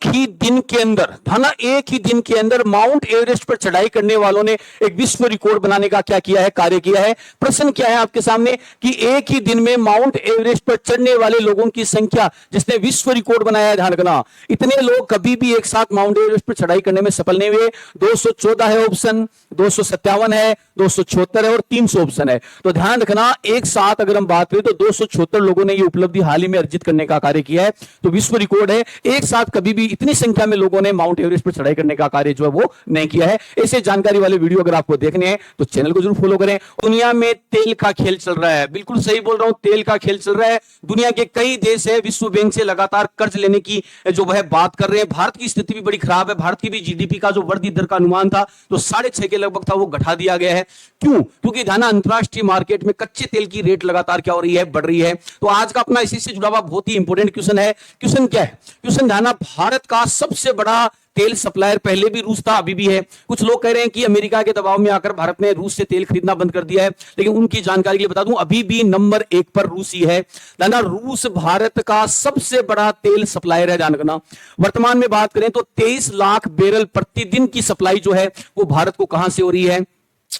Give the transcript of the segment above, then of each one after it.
ही दिन के अंदर थाना एक ही दिन के अंदर माउंट एवरेस्ट पर चढ़ाई करने वालों ने एक विश्व रिकॉर्ड बनाने का क्या किया है, कार्य किया है। प्रश्न क्या है आपके सामने कि एक ही दिन में माउंट एवरेस्ट पर चढ़ने वाले लोगों की संख्या जिसने विश्व रिकॉर्ड बनाया है, ध्यान रखना, इतने लोग कभी भी एक साथ माउंट एवरेस्ट पर चढ़ाई करने में सफल नहीं हुए। 214 है ऑप्शन, 257 है, 276 है और 300 ऑप्शन है। तो ध्यान रखना, एक साथ अगर हम बात करें तो 276 लोगों ने यह उपलब्धि हाल ही में अर्जित करने का कार्य किया है। तो विश्व रिकॉर्ड है, एक साथ कभी भी इतनी संख्या में लोगों ने माउंट एवरेस्ट पर चढ़ाई करने का कार्य जो है वो नहीं किया है। ऐसे जानकारी वाले वीडियो अगर आपको देखने हैं तो चैनल को जरूर फॉलो करें। दुनिया में तेल का खेल चल रहा है, बिल्कुल सही बोल रहा हूं, तेल का खेल चल रहा है। दुनिया के कई देश है विश्व बैंक से लगातार कर्ज लेने की जो वह बात कर रहे हैं। भारत की स्थिति भी बड़ी खराब है। भारत की भी जीडीपी का जो वृद्धि दर का अनुमान था तो 6.5 के लगभग था, वो घटा दिया गया है। क्यों? क्योंकि ध्यान, अंतरराष्ट्रीय मार्केट में कच्चे तेल की रेट लगातार क्या हो रही है, बढ़ रही है। तो आज का अपना इसी से जुड़ा हुआ बहुत ही इंपॉर्टेंट क्वेश्चन है। क्वेश्चन क्या है? क्वेश्चन ध्यान, भारत का सबसे बड़ा तेल सप्लायर पहले भी रूस था, अभी भी है। कुछ लोग कह रहे हैं कि अमेरिका के दबाव में आकर भारत ने रूस से तेल खरीदना बंद कर दिया है, लेकिन उनकी जानकारी के लिए बता दूं, अभी भी नंबर 1 पर रूस ही है। रूस भारत का सबसे बड़ा तेल सप्लायर है। ध्यान रखना, वर्तमान में बात करें तो 23 लाख बैरल प्रतिदिन की सप्लाई जो है वो भारत को कहां से हो रही है,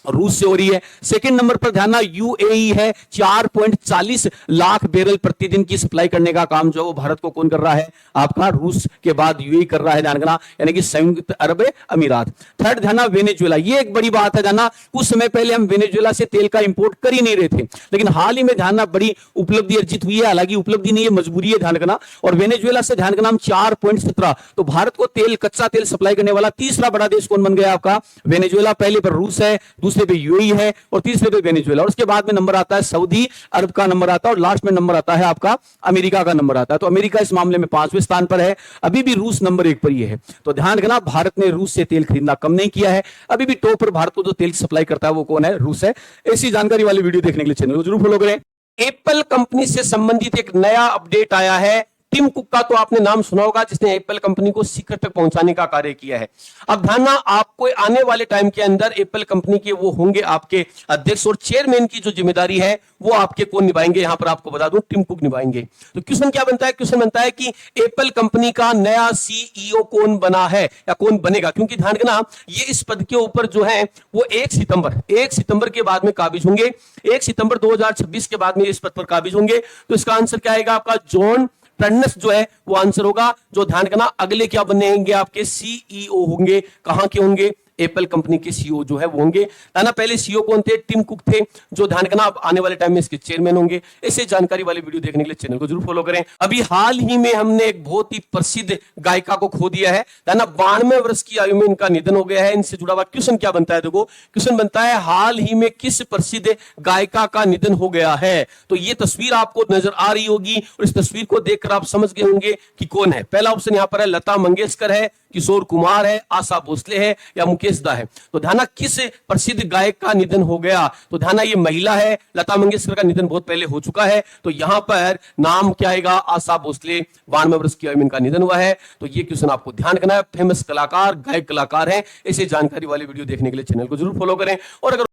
रूस से हो रही है। सेकंड नंबर पर ध्यान, यूएई है, 4.40 लाख बैरल प्रतिदिन की सप्लाई करने का काम जो है वो भारत को कौन कर रहा है, आपका रूस के बाद यूएई कर रहा है, ध्यान रखना, यानी कि संयुक्त अरब अमीरात। थर्ड ध्यान, वेनेजुएला, ये एक बड़ी बात है। ध्यान, कुछ समय पहले हम वेनेजुएला से तेल का इंपोर्ट कर ही नहीं रहे थे, लेकिन हाल ही में ध्यान बड़ी उपलब्धि अर्जित हुई है। हालांकि उपलब्धि नहीं है, मजबूरी है, ध्यान रखना। और वेनेजुएला से ध्यान रखना, हम 4.17, तो भारत को तेल, कच्चा तेल सप्लाई करने वाला तीसरा बड़ा देश कौन बन गया आपका, वेनेजुएला। पहले पर रूस है, दूसरे पे यूएई है और तीसरे पे वेनेजुएला, और उसके बाद में नंबर आता है सऊदी अरब का नंबर आता है, और लास्ट में नंबर आता है आपका अमेरिका का नंबर आता है। तो अमेरिका इस मामले में 5वें स्थान पर है, अभी भी रूस नंबर 1 पर ही है। तो ध्यान रखना, भारत ने रूस से तेल खरीदना कम नहीं किया है, अभी भी टॉप पर भारत को जो तेल सप्लाई करता है वो कौन है, रूस है। ऐसी जानकारी वाली वीडियो देखने के लिए चैनल को जरूर फॉलो करें। एप्पल कंपनी से संबंधित एक नया अपडेट आया है। टिम कुक का तो आपने नाम सुना होगा, जिसने एप्पल कंपनी को शिखर तक पहुंचाने का कार्य किया है। अब ध्यान, आपको आने वाले टाइम के अंदर एप्पल कंपनी के वो होंगे आपके अध्यक्ष, और चेयरमैन की जो जिम्मेदारी है वो आपके कौन निभाएंगे, यहां पर आपको बता दूं, टिम कुक निभाएंगे। तो क्वेश्चन क्या बनता है? क्वेश्चन बनता है कि एप्पल कंपनी का नया सीईओ कौन बना है या कौन बनेगा, क्योंकि ध्यान रखना, ये इस पद के ऊपर जो है वो 1 सितंबर के बाद में काबिज होंगे। 1 सितंबर 2026 के बाद में इस पद पर काबिज होंगे। तो इसका आंसर क्या आएगा आपका, जॉन टर्नस जो है वो आंसर होगा। जो ध्यान रखना, अगले क्या बनेंगे आपके सीईओ होंगे, कहां के होंगे, एप्पल कंपनी के सीईओ जो है वो होंगे। ना पहले सीईओ कौन थे, टिम कुक थे, जो ध्यान रखना अब आने वाले टाइम में इसके चेयरमैन होंगे। ऐसे जानकारी वाली वीडियो देखने के लिए चैनल को जरूर फॉलो करें। अभी हाल ही में हमने एक बहुत ही प्रसिद्ध गायिका को खो दिया है ना, 92 वर्ष की आयु में इनका निधन हो गया है। इनसे जुड़ा हुआ क्वेश्चन क्या बनता है, देखो क्वेश्चन बनता है, हाल ही में किस प्रसिद्ध गायिका का निधन हो गया है। तो ये तस्वीर आपको नजर आ रही होगी और इस तस्वीर को देखकर आप समझ गए होंगे कि कौन है। पहला ऑप्शन यहां पर है लता मंगेशकर है, किशोर कुमार है, आशा भोसले है या मुकेश दा है। तो ध्यान, किस प्रसिद्ध गायक का निधन हो गया, तो ध्यान, ये महिला है। लता मंगेशकर का निधन बहुत पहले हो चुका है, तो यहां पर नाम क्या आएगा, आशा भोसले, 92 वर्ष की आयु में इनका निधन हुआ है। तो ये क्वेश्चन आपको ध्यान रखना है। फेमस कलाकार, गायक कलाकार हैं। ऐसे जानकारी वाली वीडियो देखने के लिए चैनल को जरूर फॉलो करें। और अगर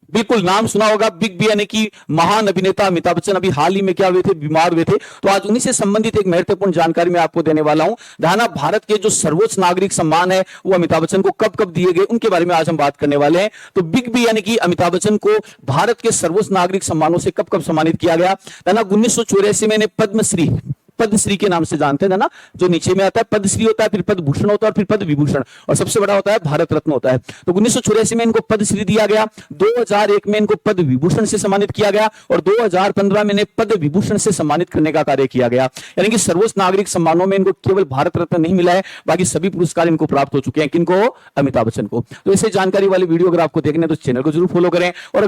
बिल्कुल नाम सुना होगा, बिग बी यानी कि महान अभिनेता अमिताभ बच्चन अभी हाल ही में क्या हुए थे, बीमार हुए थे। तो आज उन्हीं से संबंधित एक महत्वपूर्ण जानकारी मैं आपको देने वाला हूं। ध्यान, भारत के जो सर्वोच्च नागरिक सम्मान है वो अमिताभ बच्चन को कब कब दिए गए, उनके बारे में आज हम बात करने वाले हैं। तो बिग बी यानी कि अमिताभ बच्चन को भारत के सर्वोच्च नागरिक सम्मानों से कब कब सम्मानित किया गया। 1984 में पद्मश्री के नाम से जानते हैं ना, जो नीचे में आता है पद्मश्री होता है, फिर पद्म भूषण होता है और फिर पद्म विभूषण, और सबसे बड़ा होता है भारत रत्न होता है। तो 1984 में इनको पद्मश्री दिया गया, 2001 में इनको पद्म विभूषण से सम्मानित किया गया और 2015 में इन्हें पद्म विभूषण से सम्मानित करने का कार्य किया गया। यानी कि सर्वोच्च नागरिक सम्मानों में इनको केवल भारत रत्न नहीं मिला है, बाकी सभी पुरस्कार इनको प्राप्त हो चुके हैं। किनको? अमिताभ बच्चन को। तो ऐसे जानकारी वाली वीडियो अगर आपको देखना है तो चैनल को जरूर फॉलो करें। और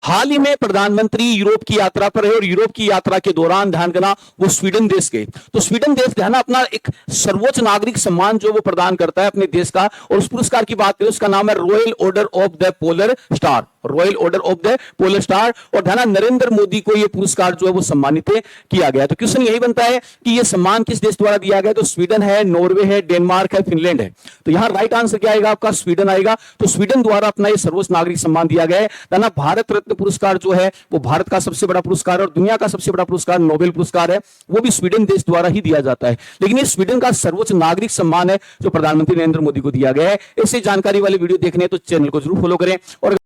हाल ही में प्रधानमंत्री यूरोप की यात्रा पर है और यूरोप की यात्रा के दौरान ध्यान देना वो स्वीडन देश गए। तो स्वीडन देश ध्यान अपना एक सर्वोच्च नागरिक सम्मान जो वो प्रदान करता है अपने देश का, और उस पुरस्कार की बात करें उसका नाम है royal order of the polar star, royal order of the polar star. और ध्यान, नरेंद्र मोदी को यह पुरस्कार जो है वो सम्मानित किया गया। तो क्वेश्चन यही बनता है कि यह सम्मान किस देश द्वारा दिया गया। तो स्वीडन है, नॉर्वे है, डेनमार्क है, फिनलैंड है। तो यहां राइट आंसर क्या आएगा आपका, स्वीडन आएगा। तो स्वीडन द्वारा अपना यह सर्वोच्च नागरिक सम्मान दिया गया है। भारत रत्न रत्न पुरस्कार जो है वो भारत का सबसे बड़ा पुरस्कार है और दुनिया का सबसे बड़ा पुरस्कार नोबेल पुरस्कार है, वो भी स्वीडन देश द्वारा ही दिया जाता है। लेकिन ये स्वीडन का सर्वोच्च नागरिक सम्मान है जो प्रधानमंत्री नरेंद्र मोदी को दिया गया है। ऐसे जानकारी वाले वीडियो देखने तो चैनल को जरूर फॉलो करें। और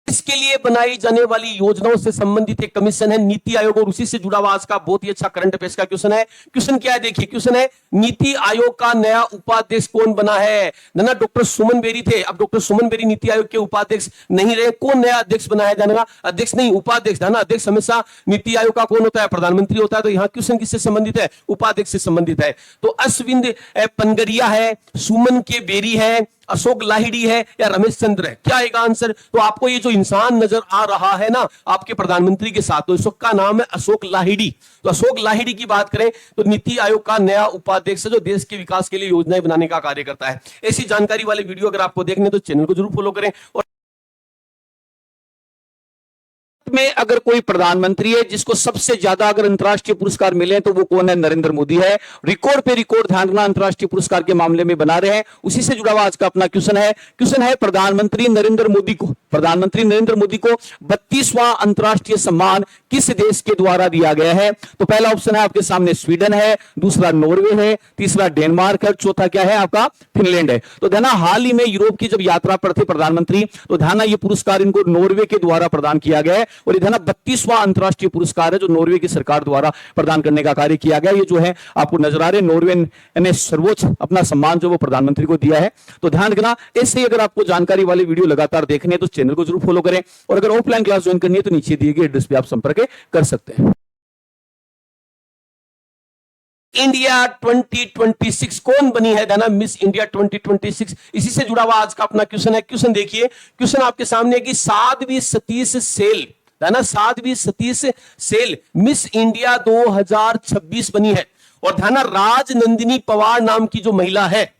इसके लिए बनाई जाने वाली योजनाओं से संबंधित एक कमीशन है नीति आयोग, और उसी से जुड़ा हुआ आज का बहुत ही अच्छा करंट अफेयर्स का क्वेश्चन है। क्वेश्चन क्या है देखिए, क्वेश्चन है नीति आयोग का नया उपाध्यक्ष कौन बना है? ना डॉक्टर सुमन बेरी थे, अब डॉक्टर सुमन बेरी नीति आयोग के उपाध्यक्ष नहीं रहे, कौन नया अध्यक्ष बना है? जानेगा अध्यक्ष नहीं उपाध्यक्ष, है ना। अध्यक्ष हमेशा नीति आयोग का कौन होता है? प्रधानमंत्री होता है। तो यहाँ क्वेश्चन किससे संबंधित है? उपाध्यक्ष से संबंधित है। तो अश्विन पनगरिया है, सुमन के बेरी है, अशोक लाहिड़ी है या रमेश चंद्र है? क्या आएगा आंसर? तो आपको ये जो इंसान नजर आ रहा है ना आपके प्रधानमंत्री के साथ, तो इसका नाम है अशोक लाहिड़ी। तो अशोक लाहिड़ी की बात करें तो नीति आयोग का नया उपाध्यक्ष जो देश के विकास के लिए योजनाएं बनाने का कार्य करता है। ऐसी जानकारी वाले वीडियो अगर आपको देखने तो चैनल को जरूर फॉलो करें। और में अगर कोई प्रधानमंत्री है जिसको सबसे ज्यादा अगर अंतर्राष्ट्रीय पुरस्कार मिले तो वो कौन है? नरेंद्र मोदी है। रिकॉर्ड पे रिकॉर्ड ध्यान रखना अंतर्राष्ट्रीय पुरस्कार के मामले में बना रहे हैं। उसी से जुड़ा हुआ आज का अपना क्वेश्चन है। क्वेश्चन है प्रधानमंत्री नरेंद्र मोदी को 32वां अंतर्राष्ट्रीय सम्मान किस देश के द्वारा दिया गया है? तो पहला ऑप्शन है आपके सामने स्वीडन है, दूसरा नॉर्वे है, तीसरा डेनमार्क है, चौथा क्या है आपका? फिनलैंड है। तो ध्यान, हाल ही में यूरोप की जब यात्रा पर थे प्रधानमंत्री, तो ध्यान ये पुरस्कार इनको नॉर्वे के द्वारा प्रदान किया गया है और ये 32वां अंतरराष्ट्रीय पुरस्कार है जो नॉर्वे की सरकार द्वारा प्रदान करने का कार्य किया गया। ये जो है आपको नजर आ रहे नॉर्वे ने सर्वोच्च अपना सम्मान जो वो प्रधानमंत्री को दिया है। तो ध्यान रखना, ऐसे ही अगर आपको जानकारी वाले वीडियो लगातार देखने हैं तो चैनल को जरूर फॉलो करें। और अगर ऑफलाइन क्लास ज्वाइन करनी है तो नीचे दिए गए एड्रेस पे आप संपर्क कर सकते हैं। इंडिया 2026 कौन बनी है? दाना मिस इंडिया 2026। इसी से जुड़ा हुआ आज का अपना क्वेश्चन है। क्वेश्चन देखिए, क्वेश्चन आपके सामने है कि साध्वी सतीश सेल, दाना Sadhvi Satish sale miss India 2026 बनी है। और ध्यान, राजनंदिनी पवार नाम की जो महिला है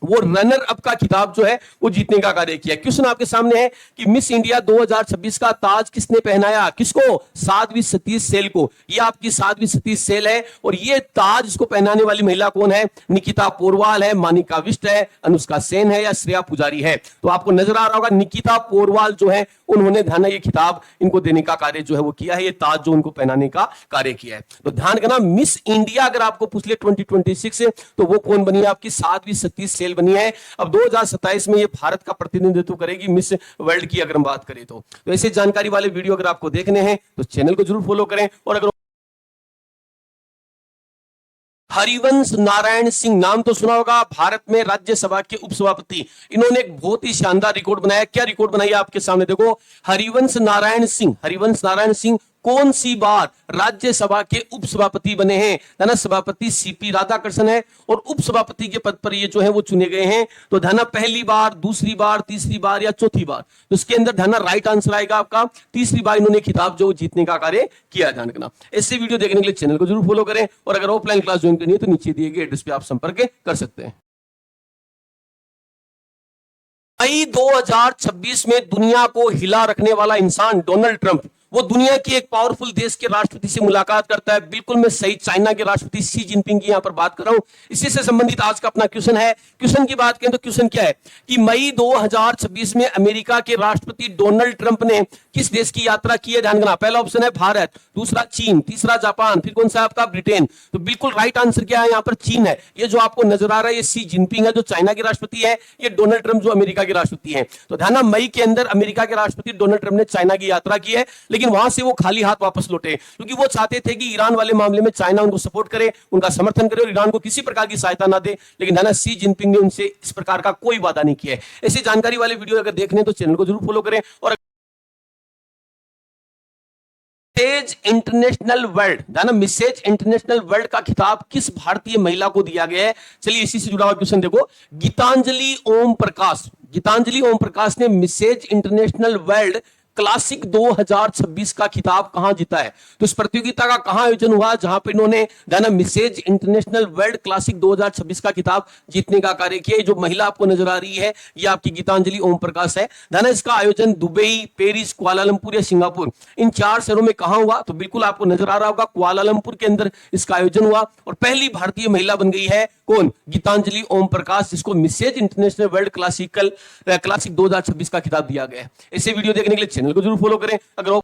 वो रनर अप का खिताब जो है वो जीतने का कार्य किया। क्वेश्चन आपके सामने है कि मिस इंडिया 2026 का ताज किसने पहनाया? किसको? साध्वी सतीश सेल को। ये आपकी साध्वी सतीश सेल है और ये ताज इसको पहनाने वाली महिला कौन है? निकिता पोरवाल है, मानिका विष्ट है, अनुष्का सेन है या श्रेया पुजारी है? तो आपको नजर आ रहा होगा निकिता पोरवाल जो है उन्होंने ध्यान ये खिताब इनको देने का कार्य जो है वो किया है, ये ताज जो उनको पहनाने का कार्य किया है। तो ध्यान रखना, मिस इंडिया अगर आपको पूछ ले 2026 तो वो कौन बनी है? आपकी साध्वी सतीश सेल बनी है। अब 2027 में ये भारत का प्रतिनिधित्व करेगी मिस वर्ल्ड की अगर हम बात करें तो ऐसे जानकारी वाले वीडियो अगर आपको देखने हैं तो चैनल को जरूर फॉलो करें। और अगर हरिवंश नारायण सिंह नाम तो सुना होगा, भारत में राज्यसभा के उपसभापति, इन्होंने एक बहुत ही शानदार रिकॉर्ड बनाया। क्या रिकॉर्ड बनाया आपके सामने देखो, हरिवंश नारायण सिंह कौन सी बार राज्यसभा के उपसभापति बने हैं? धना सभापति सीपी राधाकृष्णन है और उपसभापति के पद पर ये जो है वो चुने गए हैं। तो धना पहली बार, दूसरी बार, तीसरी बार या चौथी बार? तो इसके अंदर धना राइट आंसर आएगा आपका तीसरी बार इन्होंने खिताब जो जीतने का कार्य किया। ध्यान रखना, ऐसे वीडियो देखने के लिए चैनल को जरूर फॉलो करें। और अगर ऑफलाइन क्लास ज्वाइन करनी है तो नीचे दिए गए एड्रेस पे आप संपर्क कर सकते हैं। मई 2026 में दुनिया को हिला रखने वाला इंसान डोनाल्ड ट्रंप, वो दुनिया की एक पावरफुल देश के राष्ट्रपति से मुलाकात करता है। बिल्कुल मैं सही, चाइना के राष्ट्रपति शी जिनपिंग की यहां पर बात कर रहा हूं। इसी से संबंधित आज का अपना क्वेश्चन है। क्वेश्चन की बात करें तो क्वेश्चन क्या है कि मई 2026 में अमेरिका के राष्ट्रपति डोनाल्ड ट्रंप ने किस देश की यात्रा की है? ध्यान रखना, पहला ऑप्शन है भारत, दूसरा चीन, तीसरा जापान, फिर कौन सा आपका ब्रिटेन? तो बिल्कुल राइट आंसर क्या है? यहां पर चीन है। ये जो आपको नजर आ रहा है ये शी जिनपिंग है जो चाइना के राष्ट्रपति है, ये डोनाल्ड ट्रंप जो अमेरिका के राष्ट्रपति है। तो ध्यान, मई के अंदर अमेरिका के राष्ट्रपति डोनाल्ड ट्रंप ने चाइना की यात्रा की है, लेकिन वहां से वो खाली हाथ वापस लौटे क्योंकि वो चाहते थे कि ईरान वाले मामले में चाइना उनको सपोर्ट करे, उनका समर्थन करे और ईरान को किसी प्रकार की सहायता ना दे। लेकिन धना शी जिनपिंग ने उनसे इस प्रकार का कोई वादा नहीं किया है। ऐसी जानकारी वाले वीडियो अगर देखने तो चैनल को जरूर फॉलो करें। और मिसेज इंटरनेशनल वर्ल्ड, जाना मिसेज इंटरनेशनल वर्ल्ड का खिताब किस भारतीय महिला को दिया गया है? चलिए इसी से जुड़ा हुआ क्वेश्चन देखो, गीतांजलि ओम प्रकाश ने मिसेज इंटरनेशनल वर्ल्ड क्लासिक 2026 का खिताब कहां जीता है? तो इस प्रतियोगिता का कहां आयोजन हुआ जहां पे इन्होंने मिसेज इंटरनेशनल वर्ल्ड क्लासिक 2026 का खिताब जीतने का कार्य किया? जो महिला आपको नजर आ रही है ये आपकी गीतांजलि ओम प्रकाश है। इसका आयोजन दुबई, पेरिस, कुआलालंपुर या सिंगापुर, इन 4 शहरों में कहां हुआ? तो बिल्कुल आपको नजर आ रहा होगा कुआलालंपुर के अंदर इसका आयोजन हुआ। और पहली भारतीय महिला बन गई है कौन? गीतांजलि ओम प्रकाश, जिसको मिसेज इंटरनेशनल वर्ल्ड क्लासिक 2026 का खिताब दिया गया है। ऐसे वीडियो देखने के लिए चैनल को जरूर फॉलो करें। अगर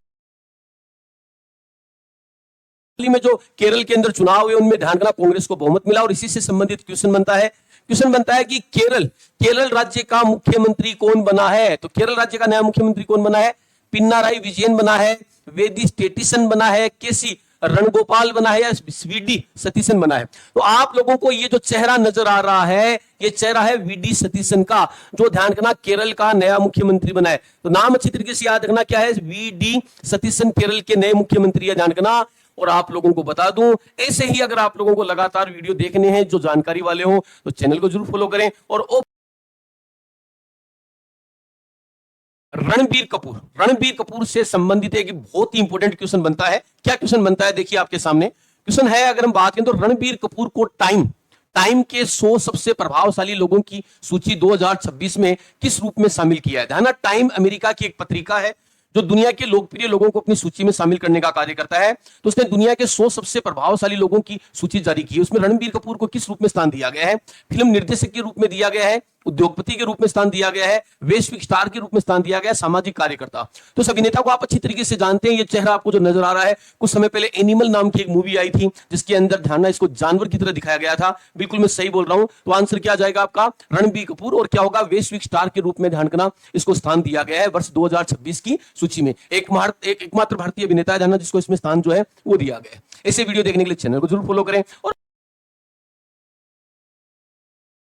में जो केरल के अंदर चुनाव हुए उनमें ध्यान रखना कांग्रेस को बहुमत मिला। और इसी से संबंधित क्वेश्चन बनता है कि केरल राज्य का मुख्यमंत्री कौन बना है? तो केरल राज्य का नया मुख्यमंत्री कौन बना है? पिनाराई विजयन बना है, वेदी स्टेटिसन बना है, केसी रणगोपाल बना है या वीडी सतीशन बना है? तो आप लोगों को ये जो चेहरा नजर आ रहा है ये चेहरा है वीडी सतीशन का, जो ध्यान रखना केरल का नया मुख्यमंत्री बना है। तो नाम अच्छी तरीके से याद रखना क्या है? वीडी सतीशन केरल के नए मुख्यमंत्री है, ध्यान रखना। और आप लोगों को बता दूं, ऐसे ही अगर आप लोगों को लगातार वीडियो देखने हैं जो जानकारी वाले हो तो चैनल को जरूर फॉलो करें। और रणबीर कपूर से संबंधित एक बहुत ही इंपॉर्टेंट क्वेश्चन बनता है। क्या क्वेश्चन बनता है? देखिए आपके सामने क्वेश्चन है। अगर हम बात करें तो रणबीर कपूर को टाइम के 100 सबसे प्रभावशाली लोगों की सूची 2026 में किस रूप में शामिल किया है? ध्यान, टाइम अमेरिका की एक पत्रिका है जो दुनिया के लोकप्रिय लोगों को अपनी सूची में शामिल करने का कार्य करता है। तो उसने दुनिया के 100 सबसे प्रभावशाली लोगों की सूची जारी की है। उसमें रणबीर कपूर को किस रूप में स्थान दिया गया है? फिल्म निर्देशक के रूप में दिया गया है, उद्योगपति के रूप में स्थान दिया गया है, वैश्विक स्टार के रूप में स्थान दिया गया है, सामाजिक कार्यकर्ता। तो इस अभिनेता को आप अच्छी तरीके से जानते हैं। ये चेहरा आपको जो नजर आ रहा है, कुछ समय पहले एनिमल नाम की एक मूवी आई थी जिसके अंदर ध्यान इसको जानवर की तरह दिखाया गया था। बिल्कुल मैं सही बोल रहा हूं। तो आंसर क्या जाएगा आपका? रणबीर कपूर। और क्या होगा? वैश्विक स्टार के रूप में ध्यान रखना इसको स्थान दिया गया है वर्ष 2026 की सूची में। एकमात्र भारतीय अभिनेता है जिसको इसमें स्थान जो है वो दिया गया है। ऐसे वीडियो देखने के लिए चैनल को जरूर फॉलो करें। और